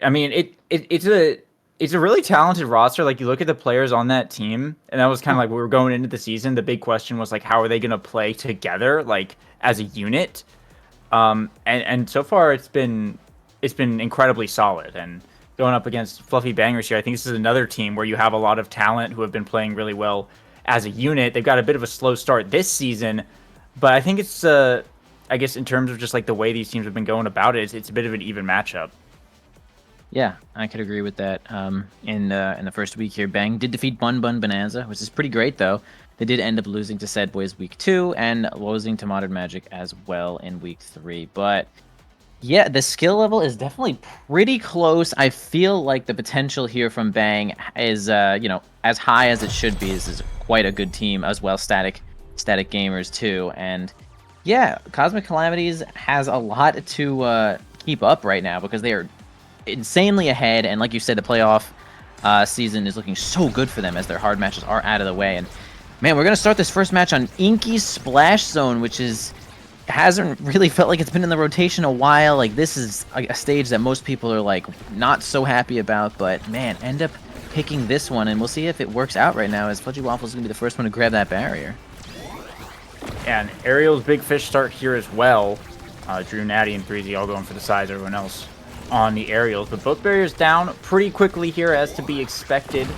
I mean, it's a really talented roster. Like you look at the players on that team, and that was kind of like we were going into the season. The big question was like, how are they going to play together, like as a unit? And so far it's been incredibly solid. And going up against Fluffy Bangers here, I think this is another team where you have a lot of talent who have been playing really well as a unit. They've got a bit of a slow start this season, but I think it's I guess in terms of just like the way these teams have been going about it, it's a bit of an even matchup. Yeah, I could agree with that. In the first week here, Bang did defeat Bun Bun Bonanza, which is pretty great though. They did end up losing to Sad Boys week 2 and losing to Modern Magic as well in week 3. But yeah, the skill level is definitely pretty close. I feel like the potential here from Bang is as high as it should be. This is quite a good team as well. Static gamers too, and yeah, Cosmic Calamities has a lot to keep up right now because they are insanely ahead, and like you said, the playoff season is looking so good for them as their hard matches are out of the way. And man, we're gonna start this first match on INKY'S Splash Zone, which hasn't really felt like it's been in the rotation a while. Like this is a stage that most people are like not so happy about, but man, end up picking this one, and we'll see if it works out right now. As Fudgy Waffle is gonna be the first one to grab that barrier. And Ariel's big fish start here as well. Drew, Natty, and Breezy all going for the sides. Everyone else on the aerials, but both barriers down pretty quickly here, as to be expected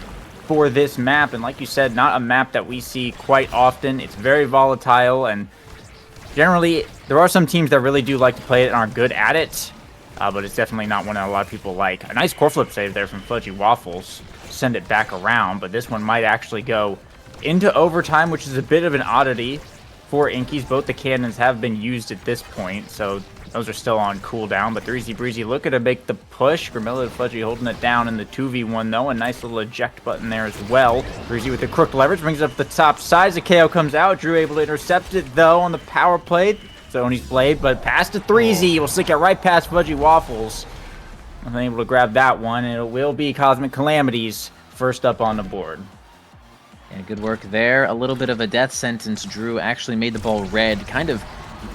for this map. And like you said, not a map that we see quite often. It's very volatile, and generally there are some teams that really do like to play it and are good at it, but it's definitely not one that a lot of people like. A nice core flip save there from Fudgy Waffles, send it back around, but this one might actually go into overtime, which is a bit of an oddity for INKY'S. Both the cannons have been used at this point, so those are still on cooldown, but Breezy Breezy looking to make the push. Grimilla and Fudgy holding it down in the 2v1 though. A nice little eject button there as well. Breezy with the crook leverage brings it up the top side. The KO comes out. Drew able to intercept it though on the power play. Zony's blade, but past to 3Z. Will stick it right past Fudgy Waffles. Unable to grab that one, and it will be Cosmic Calamities first up on the board. Yeah, good work there. A little bit of a death sentence. Drew actually made the ball red, kind of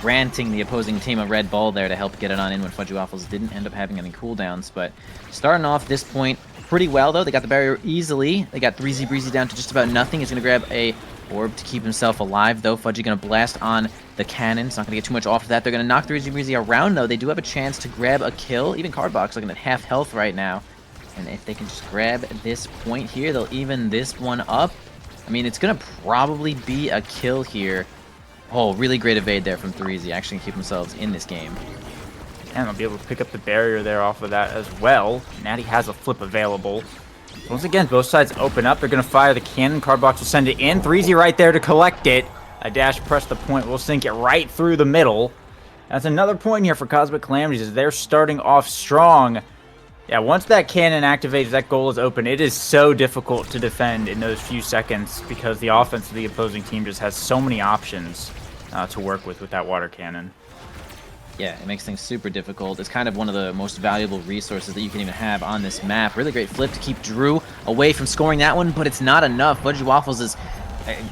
granting the opposing team a red ball there to help get it on in when Fudgy Waffles didn't end up having any cooldowns. But starting off this point pretty well, though. They got the barrier easily. They got 3Z Breezy down to just about nothing. He's going to grab a orb to keep himself alive, though. Fudgy going to blast on the cannon. It's not going to get too much off of that. They're going to knock 3Z Breezy around, though. They do have a chance to grab a kill. Even Cardbox looking at half health right now. And if they can just grab this point here, they'll even this one up. I mean, it's going to probably be a kill here. Oh, really great evade there from 3Z, actually keep themselves in this game. And they'll be able to pick up the barrier there off of that as well. Natty has a flip available. Once again, both sides open up. They're going to fire the cannon. Cardbox will send it in. 3Z right there to collect it. A dash press the point will sink it right through the middle. That's another point here for Cosmic Calamities as they're starting off strong. Yeah, once that cannon activates, that goal is open. It is so difficult to defend in those few seconds because the offense of the opposing team just has so many options to work with that water cannon. Yeah, it makes things super difficult. It's kind of one of the most valuable resources that you can even have on this map. Really great flip to keep Drew away from scoring that one, but it's not enough. Fudgy Waffles is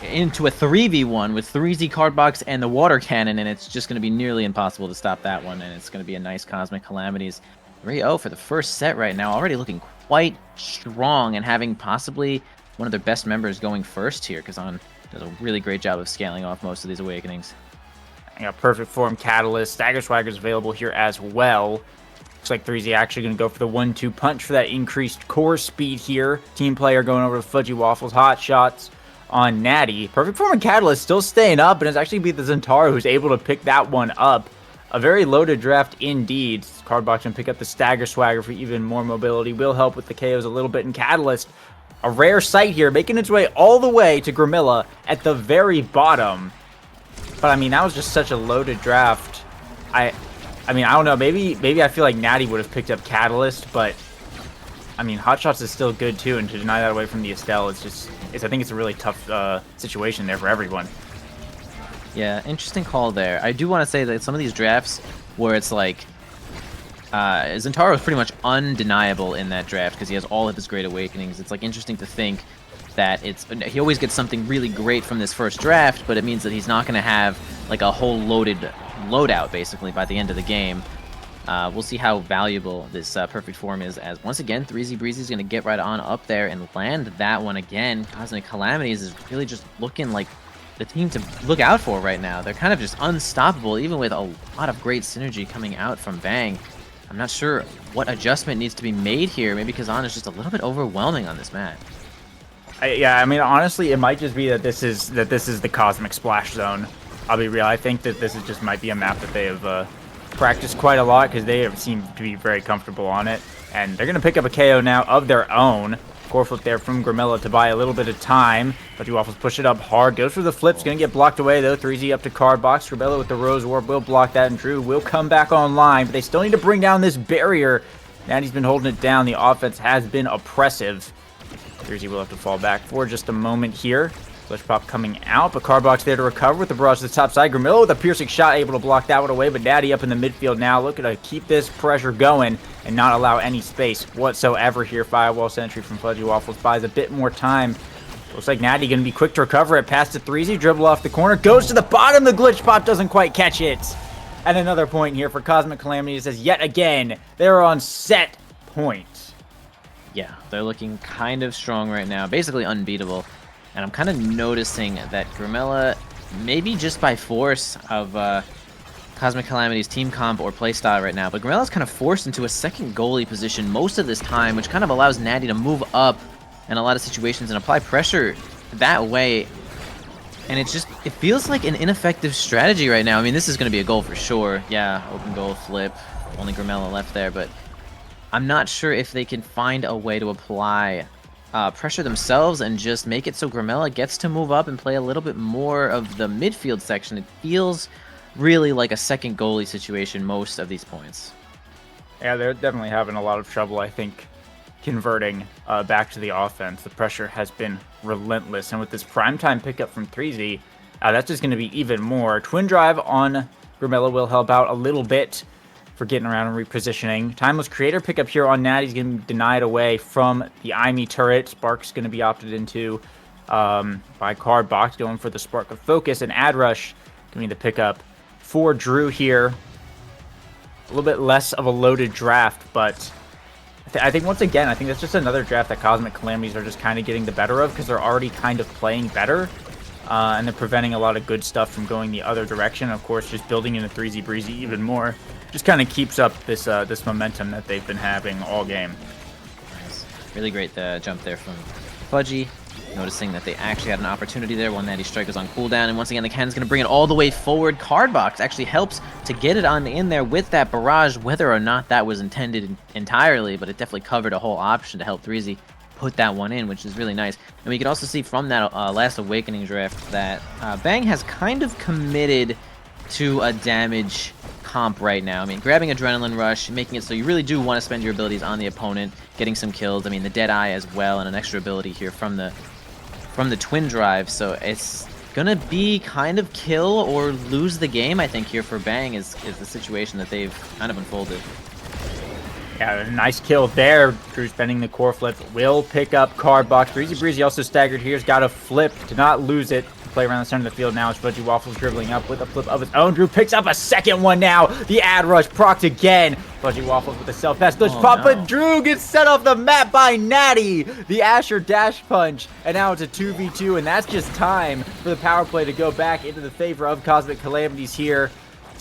into a 3v1 with 3Z Cardbox and the water cannon, and it's just going to be nearly impossible to stop that one, and it's going to be a nice Cosmic Calamities 3-0 for the first set right now. Already looking quite strong and having possibly one of their best members going first here. Kazan does a really great job of scaling off most of these awakenings. I got Perfect Form Catalyst. Stagger Swagger's available here as well. Looks like 3Z actually going to go for the 1-2 punch for that increased core speed here. Team player going over to Fudgy Waffles. Hot shots on Natty. Perfect Form Catalyst still staying up, and it's actually be the Zentaro who's able to pick that one up. A very loaded draft indeed. Cardbox can pick up the Stagger Swagger for even more mobility. Will help with the KOs a little bit. And Catalyst, a rare sight here, making its way all the way to Grimilla at the very bottom. But I mean, that was just such a loaded draft. I mean, I don't know. Maybe I feel like Natty would have picked up Catalyst, but I mean, Hotshots is still good too, and to deny that away from the Estelle, I think it's a really tough situation there for everyone. Yeah, interesting call there. I do want to say that some of these drafts where it's like Zentaro is pretty much undeniable in that draft because he has all of his great awakenings. It's like interesting to think that he always gets something really great from this first draft, but it means that he's not going to have like a whole loaded loadout basically by the end of the game. We'll see how valuable this perfect form is, as once again, 3Z Breezy is going to get right on up there and land that one again. Cosmic Calamities is really just looking like the team to look out for right now. They're kind of just unstoppable, even with a lot of great synergy coming out from Bang. I'm not sure what adjustment needs to be made here. Maybe Kazan is just a little bit overwhelming on this map. Yeah, I mean, honestly, it might just be that this is the Cosmic Splash Zone. I'll be real. I think that this is just might be a map that they have practiced quite a lot because they have seemed to be very comfortable on it. And they're going to pick up a KO now of their own. Core flip there from Grimilla to buy a little bit of time. Fudgy Waffles push it up hard. Goes for the flips. Going to get blocked away, though. 3Z up to Card Box. Grimilla with the Rose Warp will block that, and Drew will come back online. But they still need to bring down this barrier. Natty's been holding it down. The offense has been oppressive. 3Z will have to fall back for just a moment here. Glitch Pop coming out, but Cardbox there to recover with the barrage to the top side. Grimilla with a piercing shot, able to block that one away, but Natty up in the midfield now, looking to keep this pressure going and not allow any space whatsoever here. Firewall Sentry from Fudgy Waffles buys a bit more time. Looks like Natty going to be quick to recover it. Pass to 3Z, dribble off the corner, goes to the bottom. The Glitch Pop doesn't quite catch it. And another point here for Cosmic Calamities as yet again, they're on set point. Yeah, they're looking kind of strong right now, basically unbeatable. And I'm kind of noticing that Grimilla, maybe just by force of Cosmic Calamity's team comp or playstyle right now, but Grimilla's kind of forced into a second goalie position most of this time, which kind of allows Natty to move up in a lot of situations and apply pressure that way. And it feels like an ineffective strategy right now. I mean, this is going to be a goal for sure. Yeah, open goal, flip. Only Grimilla left there, but I'm not sure if they can find a way to apply pressure themselves and just make it so Grimilla gets to move up and play a little bit more of the midfield section. It feels really like a second goalie situation most of these points. Yeah, they're definitely having a lot of trouble, I think, converting back to the offense. The pressure has been relentless, and with this primetime pickup from 3Z, that's just going to be even more. Twin Drive on Grimilla will help out a little bit for getting around and repositioning. Timeless Creator pickup here on Natty's going to be denied away from the IME turret. Spark's going to be opted into by Card Box, going for the Spark of Focus, and Ad Rush going to be the pickup for Drew here. A little bit less of a loaded draft, but I think once again, I think that's just another draft that Cosmic Calamities are just kind of getting the better of because they're already kind of playing better. And they're preventing a lot of good stuff from going the other direction. Of course, just building into 3Z Breezy even more just kind of keeps up this this momentum that they've been having all game. Nice. Really great jump there from Fudgy. Noticing that they actually had an opportunity there while Natty Strike was on cooldown. And once again, the cannon's going to bring it all the way forward. Cardbox actually helps to get it on in there with that barrage, whether or not that was intended entirely, but it definitely covered a whole option to help 3Z put that one in, which is really nice. And we can also see from that last Awakening draft that Bang has kind of committed to a damage comp right now. I mean, grabbing Adrenaline Rush, making it so you really do want to spend your abilities on the opponent, getting some kills. I mean, the Deadeye as well, and an extra ability here from the Twin Drive. So it's gonna be kind of kill or lose the game, I think, here for Bang is the situation that they've kind of unfolded. Yeah, nice kill there. Drew spending the core flip will pick up Card Box. Breezy Breezy also staggered here. He's got a flip to not lose it. Play around the center of the field now. It's Fudgy Waffles dribbling up with a flip of his own. Drew picks up a second one now. The Ad Rush procced again. Fudgy Waffles with a self-pass. Glitch Pop, but Drew gets set off the map by Natty. The Asher Dash Punch. And now it's a 2v2, and that's just time for the power play to go back into the favor of Cosmic Calamities here.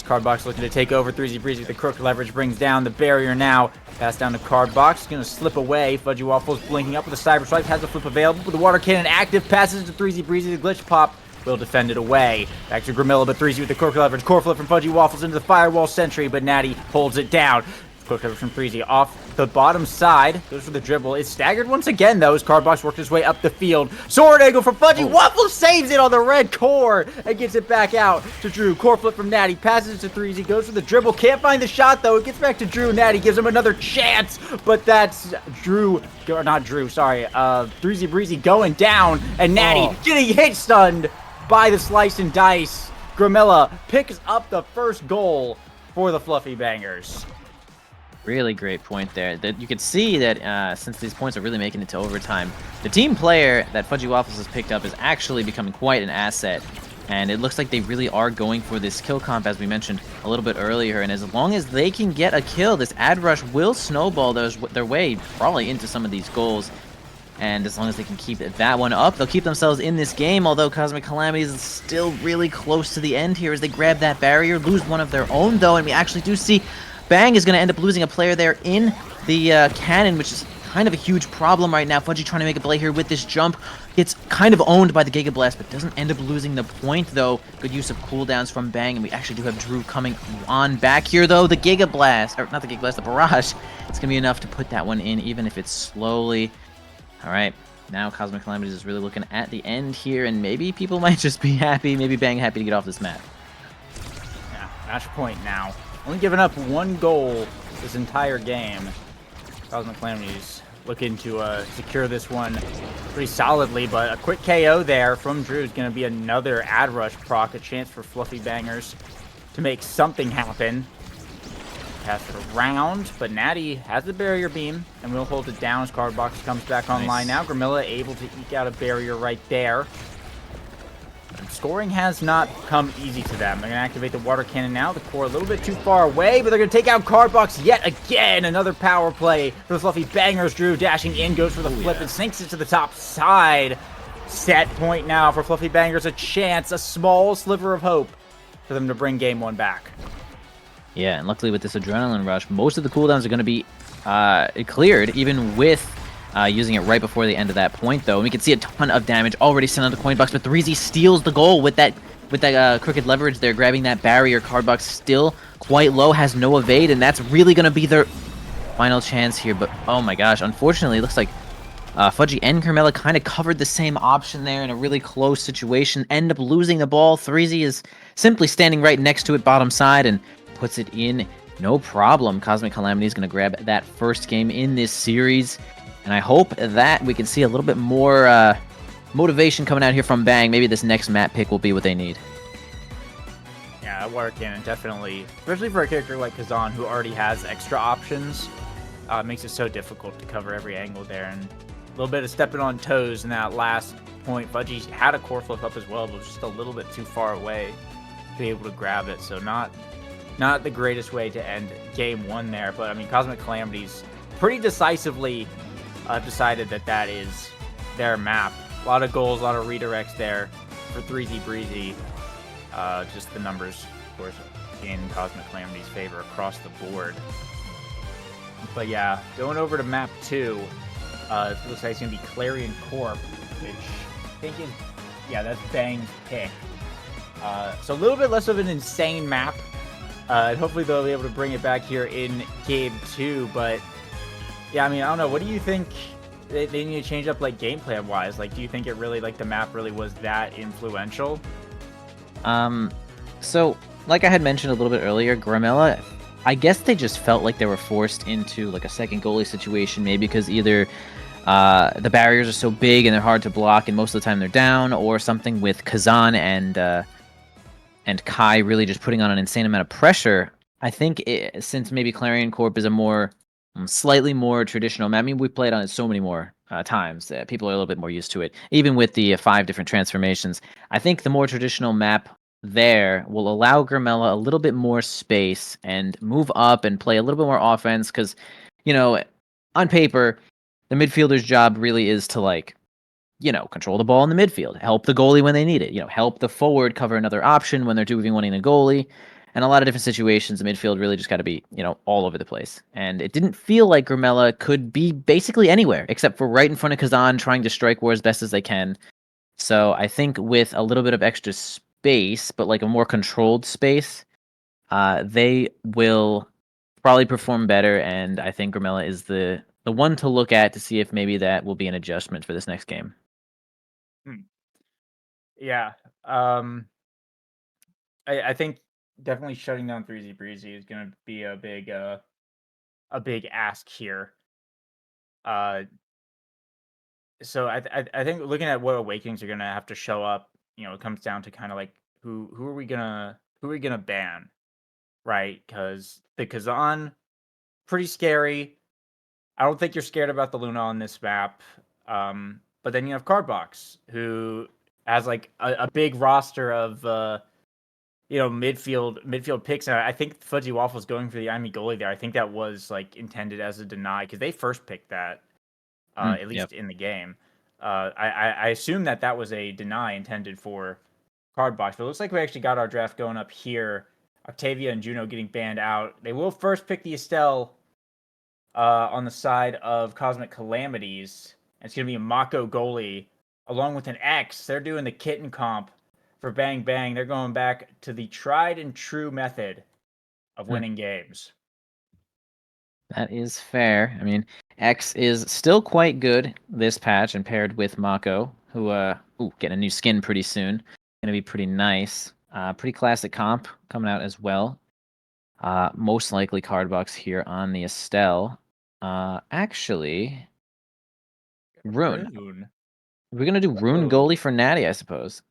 Cardbox looking to take over. 3Z Breezy with the crook leverage brings down the barrier now. Pass down to Cardbox. Going to slip away. Fudgy Waffles blinking up with a Cyber Swipe. Has the flip available with the Water Cannon active. Passes to 3Z Breezy. The Glitch Pop will defend it away. Back to Grimilla, but 3Z with the crook leverage. Core flip from Fudgy Waffles into the Firewall Sentry, but Natty holds it down. Quick leverage from 3Z off the bottom side. Goes for the dribble. It's staggered once again, though, as Cardbox works his way up the field. Sword angle from Fudgy. Waffles saves it on the red core and gets it back out to Drew. Core flip from Natty. Passes it to 3Z. Goes for the dribble. Can't find the shot, though. It gets back to Drew. Natty gives him another chance, but that's Drew. Or not Drew, sorry. 3Z Breezy going down, and Natty getting hit stunned by the slice and dice. Grimilla picks up the first goal for the Fluffy Bangers. Really great point there. That you can see that since these points are really making it to overtime, the team player that Fudgy Waffles has picked up is actually becoming quite an asset. And it looks like they really are going for this kill comp, as we mentioned, a little bit earlier, and as long as they can get a kill, this ad rush will snowball their way probably into some of these goals. And as long as they can keep that one up, they'll keep themselves in this game, although Cosmic Calamities is still really close to the end here as they grab that barrier, lose one of their own, though, and we actually do see Bang is going to end up losing a player there in the cannon, which is kind of a huge problem right now. Fudgy trying to make a play here with this jump. Gets kind of owned by the Giga Blast, but doesn't end up losing the point, though. Good use of cooldowns from Bang, and we actually do have Drew coming on back here, though. The Giga Blast, or not the Giga Blast, the Barrage. It's going to be enough to put that one in, even if it's slowly. All right, now Cosmic Calamities is really looking at the end here, and maybe people might just be happy, maybe Bang happy to get off this map. Yeah, match point now. Only giving up 1 goal this entire game. Cosmic Calamities looking to secure this one pretty solidly, but a quick KO there from Drew is going to be another ad rush proc, a chance for Fluffy Bangers to make something happen. Pass it around, but Natty has the barrier beam, and will hold it down as Cardbox comes back online now. Grimilla able to eke out a barrier right there. And scoring has not come easy to them. They're going to activate the water cannon now. The core a little bit too far away, but they're going to take out Cardbox yet again. Another power play for the Fluffy Bangers. Drew dashing in, goes for the flip, and sinks it to the top side. Set point now for Fluffy Bangers. A chance, a small sliver of hope for them to bring game 1 back. Yeah, and luckily with this Adrenaline Rush, most of the cooldowns are going to be cleared, even with using it right before the end of that point, though. And we can see a ton of damage already sent on the coin box, but 3Z steals the goal with that crooked leverage there, grabbing that barrier. Cardbox still quite low, has no evade, and that's really going to be their final chance here. But oh my gosh, unfortunately, it looks like Fudgy and Carmella kind of covered the same option there in a really close situation, end up losing the ball. 3Z is simply standing right next to it, bottom side, and puts it in no problem. Cosmic Calamity is going to grab that first game in this series, and I hope that we can see a little bit more motivation coming out here from Bang. Maybe this next map pick will be what they need. Yeah, that water cannon definitely, especially for a character like Kazan who already has extra options, makes it so difficult to cover every angle there, and a little bit of stepping on toes in that last point. Fudgy had a core flip up as well, but was just a little bit too far away to be able to grab it, so not the greatest way to end game 1 there. But I mean, Cosmic Calamities pretty decisively decided that is their map. A lot of goals, a lot of redirects there for 3Z Breezy. Just the numbers, of course, in Cosmic Calamity's favor across the board. But yeah, going over to map 2, it looks like it's going to be Clarion Corp, which I think is, yeah, that's Bang's pick. So a little bit less of an insane map. And hopefully they'll be able to bring it back here in game 2. But yeah, I mean, I don't know. What do you think they need to change up, like, game plan wise? Like, do you think it really, like, the map really was that influential? So like I had mentioned a little bit earlier, Grimella, I guess they just felt like they were forced into like a second goalie situation, maybe because either the barriers are so big and they're hard to block, and most of the time they're down, or something with Kazan and Kai really just putting on an insane amount of pressure. I think since maybe Clarion Corp is a more slightly more traditional map. I mean, we've played on it so many more times that people are a little bit more used to it, even with the 5 different transformations. I think the more traditional map there will allow Grimella a little bit more space and move up and play a little bit more offense, because, you know, on paper, the midfielder's job really is to, like, you know, control the ball in the midfield, help the goalie when they need it, you know, help the forward cover another option when they're 2v1ing a goalie. And a lot of different situations, the midfield really just got to be, you know, all over the place. And it didn't feel like Grimella could be basically anywhere except for right in front of Kazan, trying to strike war as best as they can. So I think with a little bit of extra space, but like a more controlled space, they will probably perform better. And I think Grimella is the one to look at to see if maybe that will be an adjustment for this next game. Yeah. I think definitely shutting down 3Z Breezy is going to be a big ask here. So I think looking at what Awakenings are going to have to show up, you know, it comes down to kind of like who are we gonna ban, right? Because the Kazan, pretty scary. I don't think you're scared about the Luna on this map. But then you have Cardbox, who has like a big roster of midfield picks. And I think Fudgy Waffle's going for the Imi goalie there. I think that was like intended as a deny because they first picked that, at Yep. least in the game. I assume that was a deny intended for Cardbox, but it looks like we actually got our draft going up here. Octavia and Juno getting banned out. They will first pick the Estelle on the side of Cosmic Calamities. And it's going to be a Mako goalie along with an X. They're doing the kitten comp for Bang Bang. They're going back to the tried and true method of winning games. That is fair. I mean, X is still quite good this patch, and paired with Mako, who getting a new skin pretty soon. Gonna be pretty nice. Pretty classic comp coming out as well. Most likely card box here on the Estelle. Actually, Rune. We're gonna do Rune goalie for Natty, I suppose.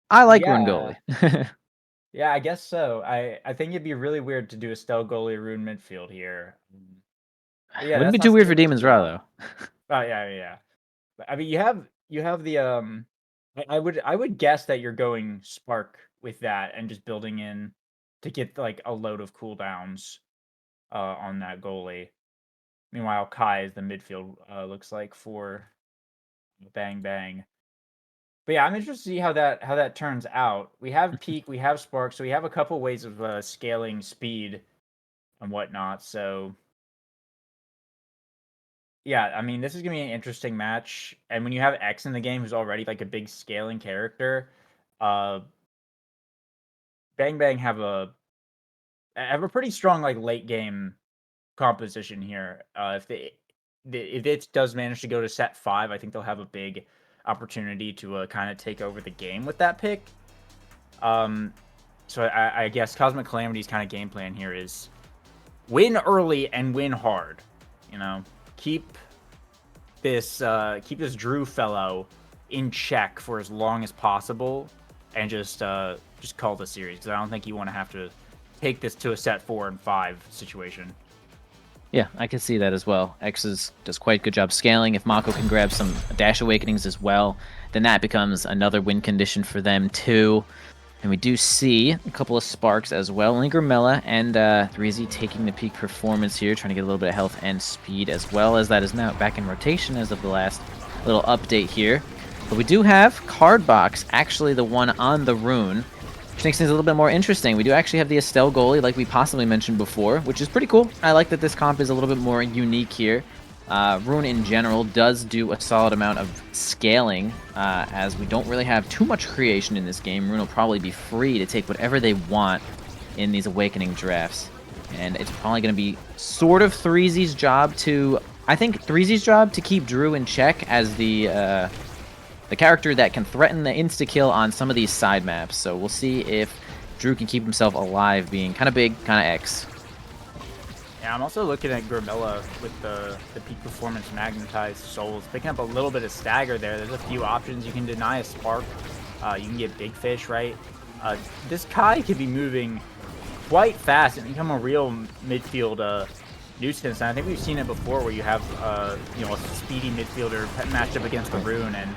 I like Rune goalie. Yeah, I guess so. I think it'd be really weird to do Estelle goalie Rune midfield here. Yeah, Wouldn't be too weird for Demon's Raw though. Oh yeah. I mean, you have the I would guess that you're going Spark with that and just building in to get like a load of cooldowns on that goalie. Meanwhile, Kai is the midfield looks like for Bang Bang. But yeah, I'm interested to see how that turns out. We have Peak, we have Spark, so we have a couple ways of scaling speed and whatnot. So yeah, I mean, this is gonna be an interesting match. And when you have X in the game, who's already like a big scaling character, uh, Bang Bang have a pretty strong like late game composition here. If it does manage to go to set 5, I think they'll have a big opportunity to kind of take over the game with that pick. So I guess Cosmic Calamity's kind of game plan here is win early and win hard. Keep this Drew fellow in check for as long as possible, and just call the series, because I don't think you want to have to take this to a set 4 and 5 situation. Yeah, I can see that as well. X does quite a good job scaling. If Mako can grab some Dash Awakenings as well, then that becomes another win condition for them too. And we do see a couple of Sparks as well. Lingermella and 3Z taking the peak performance here, trying to get a little bit of health and speed, as well as that is now back in rotation as of the last little update here. But we do have Cardbox, actually the one on the Rune, which makes things a little bit more interesting. We do actually have the Estelle goalie, like we possibly mentioned before, which is pretty cool. I like that this comp is a little bit more unique here. Rune in general does do a solid amount of scaling, as we don't really have too much creation in this game. Rune will probably be free to take whatever they want in these Awakening drafts. And it's probably going to be sort of 3Z's job to... I think 3Z's job to keep Drew in check as the character that can threaten the insta-kill on some of these side maps. So we'll see if Drew can keep himself alive, being kind of big, kind of X. Yeah, I'm also looking at Grimilla with the peak performance magnetized souls, picking up a little bit of stagger there. There's a few options. You can deny a spark. You can get big fish, right? This Kai could be moving quite fast and become a real midfield nuisance. And I think we've seen it before, where you have a speedy midfielder matched up against the Rune, and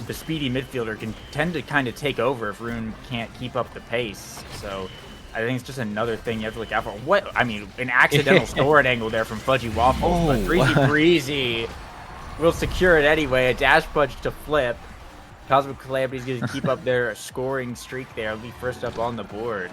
the speedy midfielder can tend to kind of take over if Rune can't keep up the pace. So I think it's just another thing you have to look out for. An accidental sword angle there from Fudgy Waffles, but Breezy will secure it anyway. A dash punch to flip. Cosmic Calamities going to keep up their scoring streak there. It'll be first up on the board.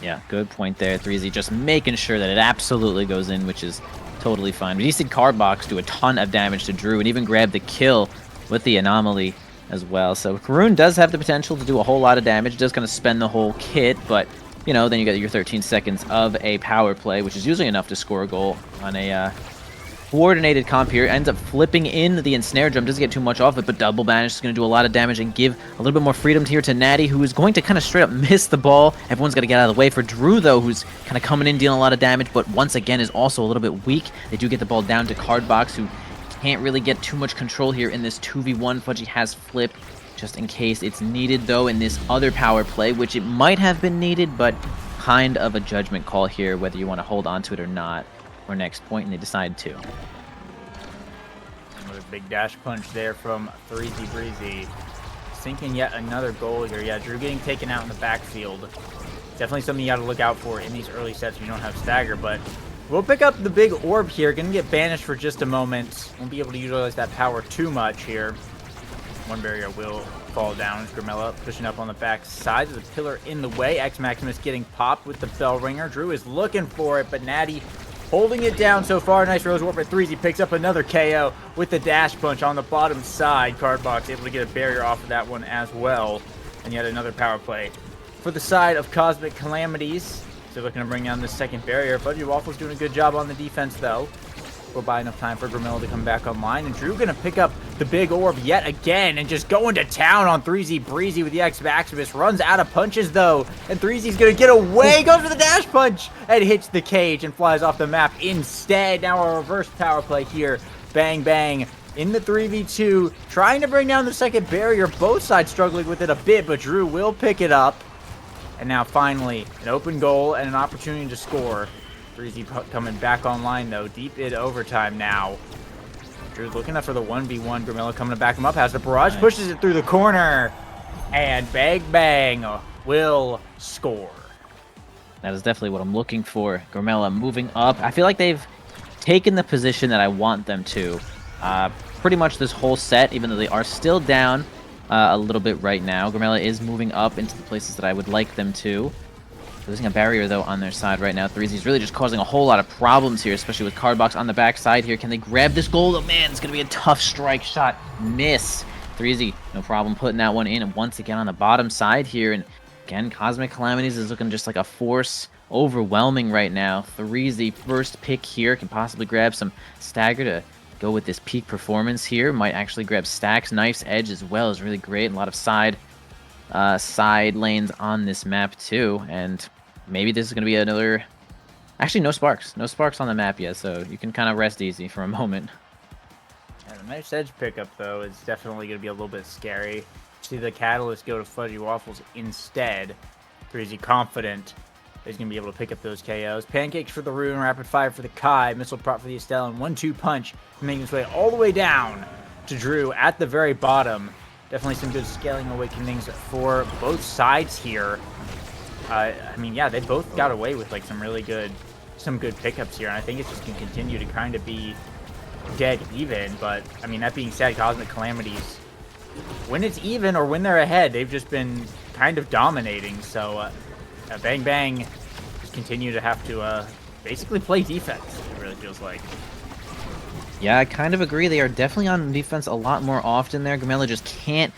Yeah, good point there. 3Z just making sure that it absolutely goes in, which is totally fine. But you see Cardbox do a ton of damage to Drew and even grab the kill with the anomaly as well. So Karun does have the potential to do a whole lot of damage. Does kind of spend the whole kit, but then you got your 13 seconds of a power play, which is usually enough to score a goal on a coordinated comp here. Ends up flipping in the ensnare drum. Doesn't get too much off it, but double banish is going to do a lot of damage and give a little bit more freedom here to Natty, who is going to kind of straight up miss the ball. Everyone's got to get out of the way for Drew, though, who's kind of coming in, dealing a lot of damage, but once again is also a little bit weak. They do get the ball down to Cardbox, who can't really get too much control here in this 2v1. Fudgy has flip just in case it's needed, though, in this other power play, which it might have been needed, but kind of a judgment call here, whether you want to hold on to it or not, or next point, and they decide to. Another big dash punch there from 3Z Breezy. sinking yet another goal here. Yeah, Drew getting taken out in the backfield. Definitely something you got to look out for in these early sets when you don't have stagger, but we'll pick up the big orb here. Gonna get banished for just a moment. Won't be able to utilize that power too much here. One barrier will fall down. Grimella pushing up on the back side of the pillar in the way. X Maximus getting popped with the bell ringer. Drew is looking for it, but Natty holding it down so far. Nice Rose Warp at 3. He picks up another KO with the dash punch on the bottom side. Cardbox able to get a barrier off of that one as well. And yet another power play for the side of Cosmic Calamities. So looking to bring down the second barrier. Fudgy Waffle's doing a good job on the defense though. We'll buy enough time for Grimilla to come back online. And Drew gonna pick up the big orb yet again and just going to town on 3Z Breezy with the X Maximus. Runs out of punches though. And 3Z's gonna get away. Goes for the dash punch and hits the cage and flies off the map instead. Now a reverse power play here. Bang, bang. In the 3v2. Trying to bring down the second barrier. Both sides struggling with it a bit, but Drew will pick it up. And now finally an open goal and an opportunity to score. 3Z coming back online though, deep in overtime now. Drew's looking up for the 1v1. Grimilla coming to back him up, has the barrage, pushes it through the corner, and Bang Bang will score. That is definitely what I'm looking for. Grimilla moving up. I feel like they've taken the position that I want them to. Pretty much this whole set, even though they are still down a little bit right now. Grimilla is moving up into the places that I would like them to. Losing a barrier, though, on their side right now. 3Z's really just causing a whole lot of problems here, especially with Cardbox on the back side here. Can they grab this goal? Oh, man, it's going to be a tough strike shot. Miss. 3Z, no problem putting that one in. And once again on the bottom side here. And again, Cosmic Calamities is looking just like a force overwhelming right now. 3Z first pick here. Can possibly grab some stagger to go with this peak performance here. Might actually grab stacks. Knife's edge as well is really great. And a lot of side lanes on this map too, and maybe this is going to be another. Actually, no sparks on the map yet, so you can kind of rest easy for a moment. Yeah, the nice edge pickup though is definitely going to be a little bit scary. See the catalyst go to Fudgy Waffles instead. 3Z confident he's going to be able to pick up those KOs. Pancakes for the Rune, Rapid Fire for the Kai, Missile Prop for the Estelle, and 1-2 punch making its way all the way down to Drew at the very bottom. Definitely some good scaling awakenings for both sides here. I mean, yeah, they both got away with like some good pickups here, and I think it's just gonna continue to kind of be dead even. But I mean, that being said, Cosmic Calamities, when it's even or when they're ahead, they've just been kind of dominating. So Bang Bang just continue to have to basically play defense. It really feels like. Yeah, I kind of agree. They are definitely on defense a lot more often there. Grimilla just can't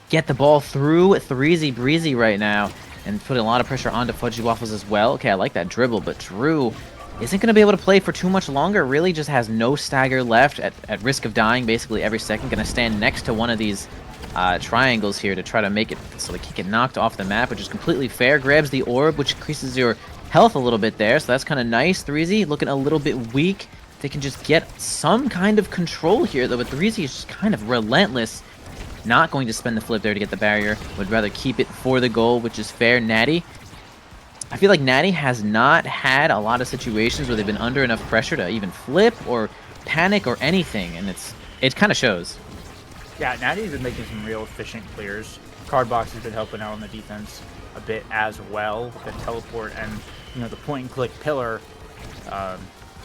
get the ball through 3Z Breezy right now and put a lot of pressure onto Fudgy Waffles as well. Okay, I like that dribble, but Drew isn't going to be able to play for too much longer. Really just has no stagger left at risk of dying basically every second. Going to stand next to one of these triangles here to try to make it so they can't get knocked off the map, which is completely fair. Grabs the orb, which increases your health a little bit there, so that's kind of nice. 3Z looking a little bit weak. They can just get some kind of control here, though, but 3Z is just kind of relentless. Not going to spend the flip there to get the barrier. Would rather keep it for the goal, which is fair. Natty, I feel like Natty has not had a lot of situations where they've been under enough pressure to even flip or panic or anything, and it kind of shows. Yeah, Natty's been making some real efficient clears. Cardbox has been helping out on the defense a bit as well with the teleport and the point and click pillar.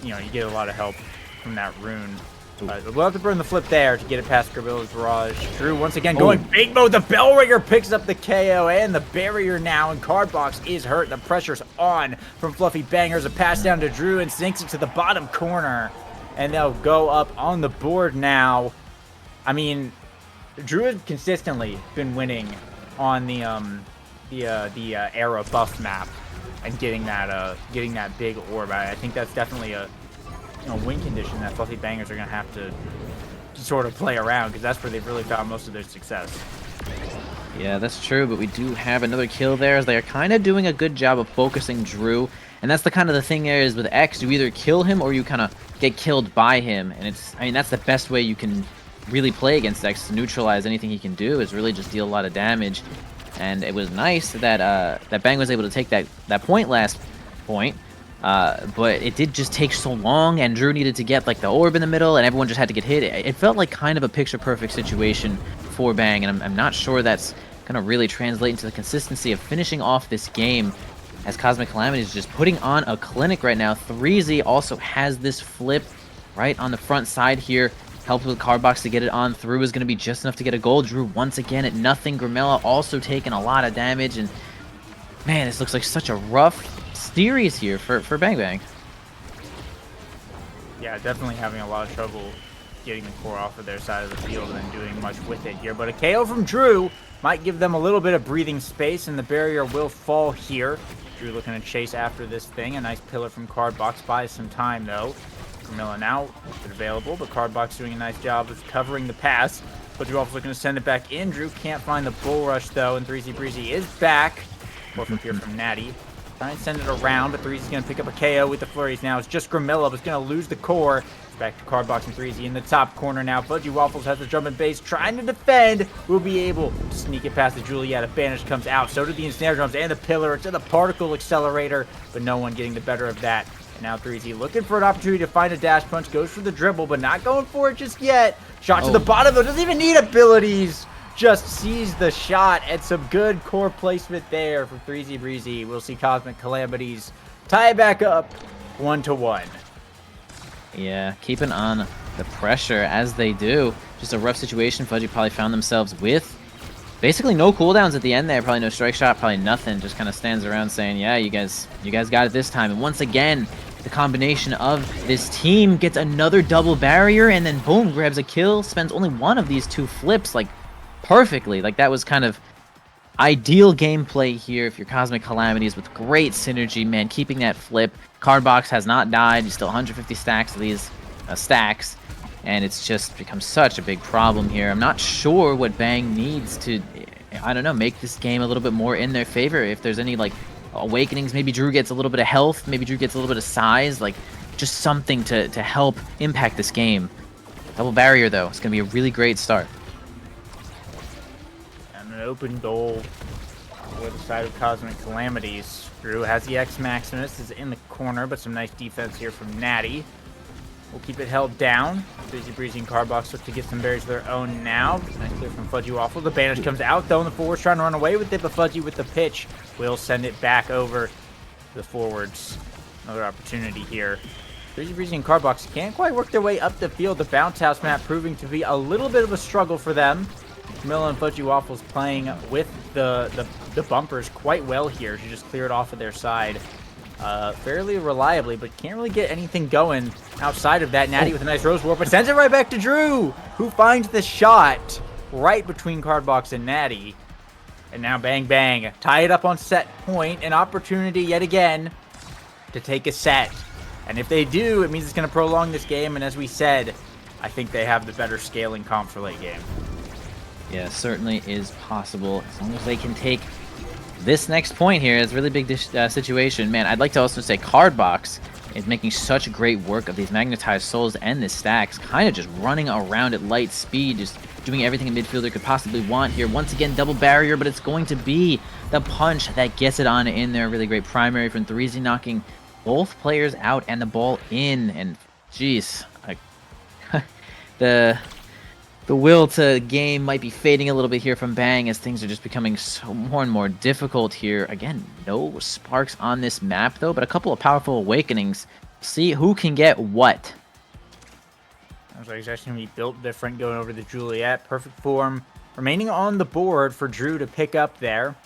You get a lot of help from that rune. We'll have to burn the flip there to get it past Gribilla's barrage. Drew once again going big mode. The bell ringer picks up the KO and the barrier now, and Cardbox is hurt. The pressure's on from Fluffy Bangers. A pass down to Drew and sinks it to the bottom corner, and they'll go up on the board now. I mean, Drew has consistently been winning on the era buff map and getting that big orb. I think that's definitely a win condition that Fluffy Bangers are going to have to sort of play around, because that's where they've really found most of their success. Yeah, that's true, but we do have another kill there, as they are kind of doing a good job of focusing Drew. And that's the kind of the thing there is with X, you either kill him or you kind of get killed by him. And that's the best way you can really play against X, to neutralize anything he can do, is really just deal a lot of damage. And it was nice that that Bang was able to take that point last point. But it did just take so long, and Drew needed to get like the orb in the middle, and everyone just had to get hit. It felt like kind of a picture-perfect situation for Bang, and I'm not sure that's gonna really translate into the consistency of finishing off this game, as Cosmic Calamities is just putting on a clinic right now. 3Z also has this flip right on the front side here. Helps with Cardbox to get it on through is going to be just enough to get a goal. Drew once again at nothing. Grimella also taking a lot of damage, and man, this looks like such a rough series here for Bang Bang. Yeah, definitely having a lot of trouble getting the core off of their side of the field and then doing much with it here. But a KO from Drew might give them a little bit of breathing space, and the barrier will fall here. Drew looking to chase after this thing. A nice pillar from Cardbox buys some time, though. Grimilla now available, but Cardbox doing a nice job of covering the pass. But Drew also looking to send it back in. Drew can't find the bull rush, though, and 3Z Breezy is back. Fourth up here from Natty. Trying to send it around, but 3Z's going to pick up a KO with the flurries now. It's just Grimilla, but it's going to lose the core. It's back to Cardbox and 3Z in the top corner now. Fudgy Waffles has the jumping base, trying to defend. Will be able to sneak it past the Juliet. A banish comes out. So did the ensnare drums and the pillar. It's in the particle accelerator, but no one getting the better of that. And now 3Z looking for an opportunity to find a dash punch. Goes for the dribble, but not going for it just yet. Shot to the bottom, though. Doesn't even need abilities. Just sees the shot, and some good core placement there from 3Z Breezy. We'll see Cosmic Calamities tie it back up 1-1. Yeah, keeping on the pressure as they do. Just a rough situation. Fudgy probably found themselves with basically no cooldowns at the end there. Probably no strike shot, probably nothing. Just kind of stands around saying, yeah, you guys got it this time. And once again, the combination of this team gets another double barrier, and then boom, grabs a kill. Spends only one of these two flips, like, perfectly. Like, that was kind of ideal gameplay here if you're Cosmic Calamities, with great synergy, man. Keeping that flip. Cardbox has not died. He's still 150 stacks of these stacks, and it's just become such a big problem here. I'm not sure what Bang needs to, I don't know, make this game a little bit more in their favor. If there's any, like, awakenings, maybe Drew gets a little bit of health, maybe Drew gets a little bit of size, like, just something to help impact this game. Double barrier, though. It's going to be a really great start. An open goal for the side of Cosmic Calamities. Drew has the X Maximus, is in the corner, but some nice defense here from Natty. We'll keep it held down. 3Z Breezy and Cardbox look to get some berries of their own now. Nice clear from Fudgy Waffle. The banish comes out, though, and the forwards trying to run away with it, but Fudgy with the pitch will send it back over to the forwards. Another opportunity here. 3Z Breezy and Cardbox can't quite work their way up the field. The bounce house map proving to be a little bit of a struggle for them. Camilla and Fudgy Waffles playing with the bumpers quite well here. She just cleared off of their side fairly reliably, but can't really get anything going outside of that. Natty with a nice Rose Warp, but sends it right back to Drew, who finds the shot right between Cardbox and Natty. And now Bang Bang tie it up on set point. An opportunity yet again to take a set. And if they do, it means it's going to prolong this game. And as we said, I think they have the better scaling comp for late game. Yeah, certainly is possible, as long as they can take this next point here. It's a really big situation. Man, I'd like to also say Cardbox is making such great work of these Magnetized Souls and this stacks, kind of just running around at light speed, just doing everything a midfielder could possibly want here. Once again, double barrier, but it's going to be the punch that gets it on in there. Really great primary from 3Z, knocking both players out and the ball in. And jeez, the will to game might be fading a little bit here from Bang, as things are just becoming so more and more difficult here. Again, no sparks on this map, though, but a couple of powerful awakenings. See who can get what. Looks like it's actually going to be built different going over the Juliet. Perfect form remaining on the board for Drew to pick up there.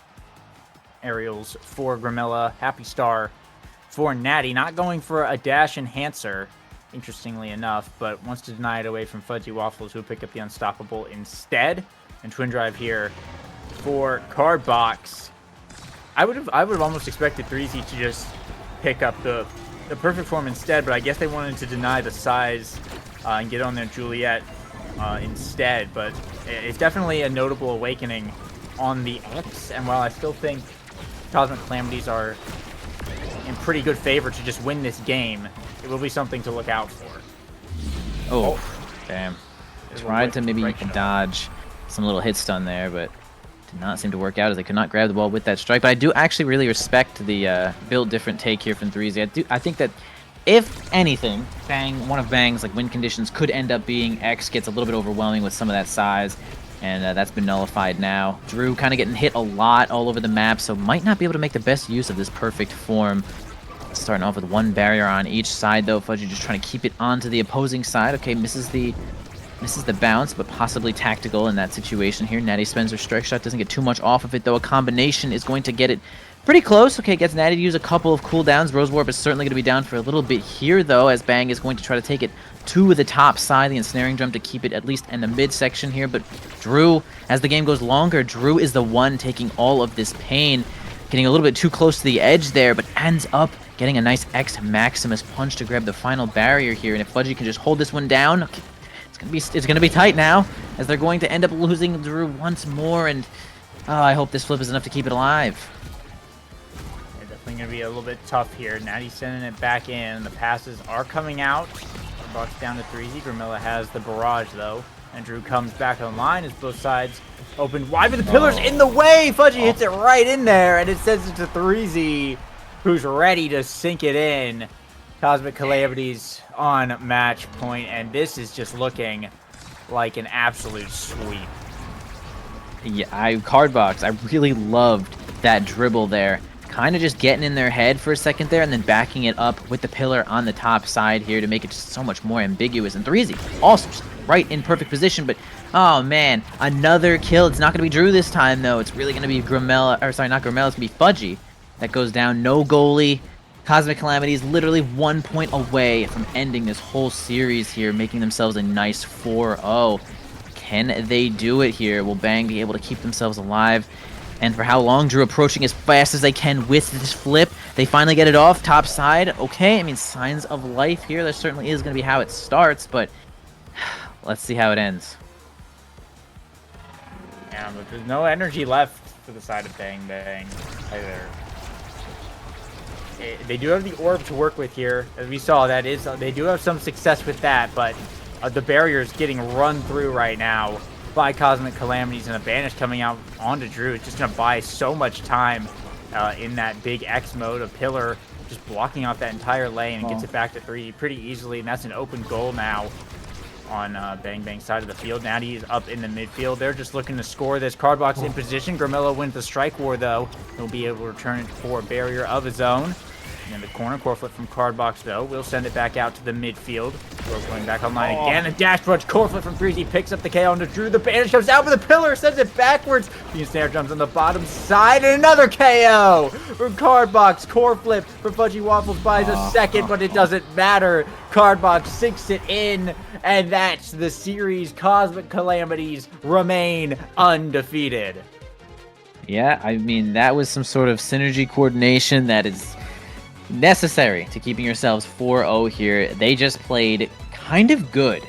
Aerials for Grimilla. Happy Star for Natty. Not going for a dash enhancer, interestingly enough, but wants to deny it away from Fudgy Waffles, who will pick up the Unstoppable instead. And Twin Drive here for Cardbox. I would have almost expected 3Z to just pick up the perfect form instead, but I guess they wanted to deny the size and get on their Juliet instead. But it's definitely a notable awakening on the X, and while I still think Cosmic Calamities are in pretty good favor to just win this game, it will be something to look out for. Oh, damn. Tried to maybe dodge some little hit stun there, but did not seem to work out as they could not grab the ball with that strike. But I do actually really respect the build different take here from 3Z. I think that if anything, one of Bang's like win conditions could end up being X gets a little bit overwhelming with some of that size, and that's been nullified now. Drew kind of getting hit a lot all over the map, so might not be able to make the best use of this perfect form. Starting off with one barrier on each side, though. Fudgy just trying to keep it onto the opposing side. Okay, misses the bounce, but possibly tactical in that situation here. Natty spends her strike shot, doesn't get too much off of it, though. A combination is going to get it pretty close. Okay, gets Natty to use a couple of cooldowns. Rose Warp is certainly going to be down for a little bit here, though, as Bang is going to try to take it to the top side, the ensnaring drum, to keep it at least in the midsection here. But Drew, as the game goes longer, Drew is the one taking all of this pain, getting a little bit too close to the edge there, but ends up getting a nice X Maximus punch to grab the final barrier here. And if Fudgy can just hold this one down, okay, it's gonna be tight now, as they're going to end up losing Drew once more. And I hope this flip is enough to keep it alive. Yeah, definitely gonna be a little bit tough here. Natty sending it back in. The passes are coming out. Box down to 3Z. Grimilla has the barrage though, and Drew comes back online as both sides open wide, but the pillar's in the way. Fudgy hits it right in there, and it sends it to 3Z, who's ready to sink it in. Cosmic Calamities on match point, and this is just looking like an absolute sweep. Yeah, Cardbox, I really loved that dribble there. Kind of just getting in their head for a second there, and then backing it up with the pillar on the top side here to make it just so much more ambiguous. And 3Z also just right in perfect position, but oh man, another kill. It's not going to be Drew this time, though. It's really going to be Grimella, or sorry, not Grimella, it's going to be Fudgy that goes down. No goalie. Cosmic Calamities literally 1 point away from ending this whole series here, making themselves a nice 4-0. Can they do it here? Will Bang be able to keep themselves alive? And for how long? Drew approaching as fast as they can with this flip. They finally get it off, top side. Okay, I mean, signs of life here. That certainly is going to be how it starts, but let's see how it ends. Yeah, but there's no energy left for the side of Bang Bang either. They do have the orb to work with here, as we saw. That is, they do have some success with that, but the barrier is getting run through right now by Cosmic Calamities, and a banish coming out onto Drew. It's just going to buy so much time in that big X mode. A pillar just blocking off that entire lane and gets it back to 3 pretty easily, and that's an open goal now on Bang Bang's side of the field. Natty is up in the midfield. They're just looking to score this. Cardbox in position. Grimilla wins the strike war, though. He'll be able to return it for a barrier of his own. And then the corner core flip from Cardbox, though. We'll send it back out to the midfield. We're going back online again. A dash punch core flip from 3Z picks up the KO onto Drew. The banish comes out with the pillar, sends it backwards. The snare jumps on the bottom side, and another KO from Cardbox. Core flip for Fudgy Waffles buys a second, but it doesn't matter. Cardbox sinks it in, and that's the series. Cosmic Calamities remain undefeated. Yeah, I mean, that was some sort of synergy coordination that is necessary to keeping yourselves 4-0 here. They just played kind of good.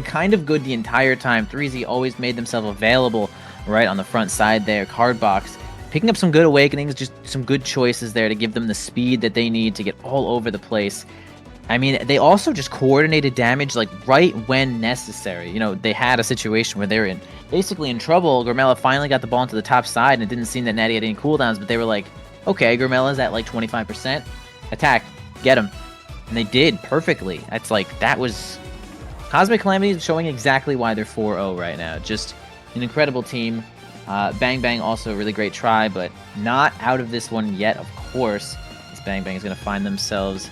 Kind of good the entire time. 3Z always made themselves available right on the front side there. Cardbox picking up some good awakenings, just some good choices there to give them the speed that they need to get all over the place. I mean, they also just coordinated damage like right when necessary. You know, they had a situation where they were basically in trouble. Grimella finally got the ball into the top side, and it didn't seem that Natty had any cooldowns, but they were like, okay, Grimella's at like 25%. Attack, get him. And they did perfectly. That's like, that was Cosmic Calamities showing exactly why they're 4-0 right now. Just an incredible team. Bang Bang also a really great try, but not out of this one yet, of course. This Bang Bang is going to find themselves.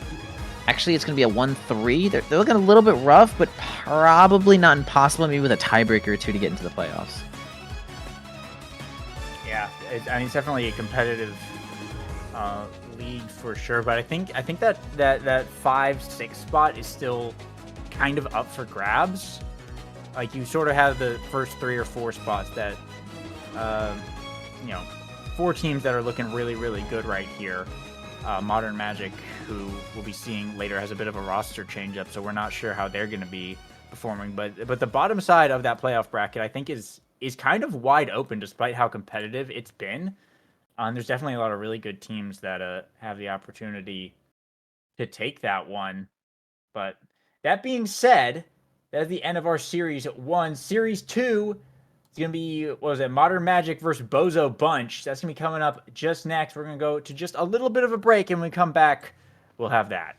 Actually, it's going to be a 1-3. They're looking a little bit rough, but probably not impossible. Maybe with a tiebreaker or two to get into the playoffs. Yeah, I mean, it's definitely a competitive league for sure, but I think that 5-6 spot is still kind of up for grabs. Like, you sort of have the first 3 or 4 spots that, you know, 4 teams that are looking really, really good right here. Modern Magic, who we'll be seeing later, has a bit of a roster change up, so we're not sure how they're going to be performing. But the bottom side of that playoff bracket, I think, is kind of wide open, despite how competitive it's been. There's definitely a lot of really good teams that have the opportunity to take that one. But that being said, that's the end of our Series 1. Series 2 It's going to be, what was it, Modern Magic versus Bozo Bunch. That's going to be coming up just next. We're going to go to just a little bit of a break, and when we come back, we'll have that.